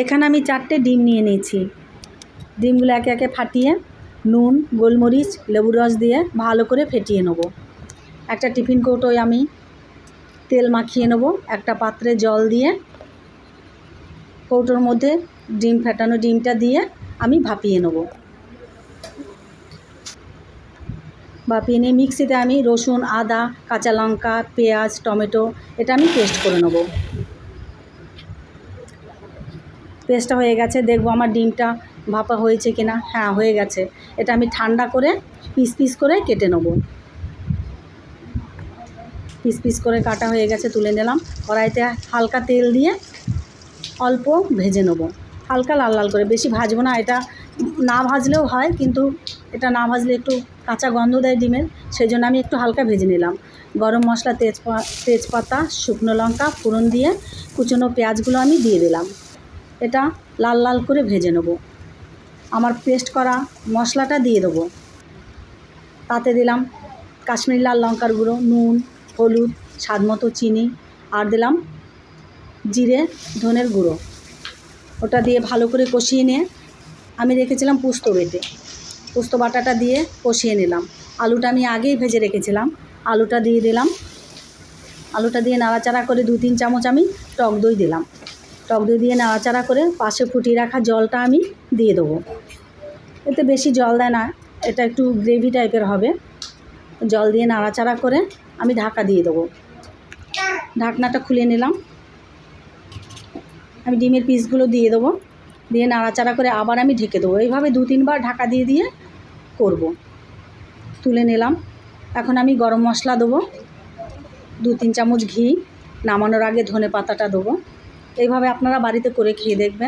এখানে আমি 4টে ডিম নিয়ে নিয়েছি। ডিমগুলো একে একে ফাটিয়ে নুন, গোলমরিচ, লেবুর রস দিয়ে ভালো করে ফেটিয়ে নেব। একটা টিফিন কৌটোয় আমি তেল মাখিয়ে নেব। একটা পাত্রে জল দিয়ে কৌটোর মধ্যে ফেটানো ডিমটা দিয়ে আমি ভাপিয়ে নেব। ভাপিয়ে নিয়ে মিক্সিতে আমি রসুন, আদা, কাঁচা লঙ্কা, পেঁয়াজ, টমেটো এটা আমি পেস্ট করে নেব। পেস্টটা হয়ে গেছে, দেখব আমার ডিমটা ভাপা হয়েছে কিনা। হ্যাঁ, হয়ে গেছে। এটা আমি ঠান্ডা করে পিস পিস করে কেটে নেব। পিস পিস করে কাটা হয়ে গেছে, তুলে নিলাম। কড়াইতে হালকা তেল দিয়ে অল্প ভেজে নেব, হালকা লাল লাল করে, বেশি ভাজবো না। এটা না ভাজলেও হয়, কিন্তু এটা না ভাজলে একটু কাঁচা গন্ধ দেয় ডিমের, সেই জন্য আমি একটু হালকা ভেজে নিলাম। গরম মশলা, তেজপাতা, শুকনো লঙ্কা ফোড়ন দিয়ে কুচনো পেঁয়াজগুলো আমি দিয়ে দিলাম। এটা লাল লাল করে ভেজে নেব। আমার পেস্ট করা মশলাটা দিয়ে দেবো। তাতে দিলাম কাশ্মীরি লাল লঙ্কার গুঁড়ো, নুন, হলুদ, স্বাদ মতো চিনি, আর দিলাম জিরে ধনের গুঁড়ো। ওটা দিয়ে ভালো করে কষিয়ে নিয়ে আমি রেখেছিলাম পোস্ত বাটাটা দিয়ে কষিয়ে নিলাম। আলুটা আমি আগেই ভেজে রেখেছিলাম, আলুটা দিয়ে দিলাম। আলুটা দিয়ে নাড়াচাড়া করে 2-3 চামচ আমি টক দই দিলাম। টক দই দিয়ে নাড়াচাড়া করে পাশে ফুটিয়ে রাখা জলটা আমি দিয়ে দেবো। এতে বেশি জল দেয় না, এটা একটু গ্রেভি টাইপের হবে। জল দিয়ে নাড়াচাড়া করে আমি ঢাকা দিয়ে দেবো। ঢাকনাটা খুলে নিলাম। আমি ডিমের পিসগুলো দিয়ে দেবো, দিয়ে নাড়াচাড়া করে আবার আমি ঢেকে দেবো। এইভাবে 2-3 বার ঢাকা দিয়ে দিয়ে করব। তুলে নিলাম। এখন আমি গরম মশলা দেবো, 2-3 চামচ ঘি, নামানোর আগে ধনে পাতাটা দেবো। এইভাবে আপনারা বাড়িতে করে খেয়ে দেখবেন।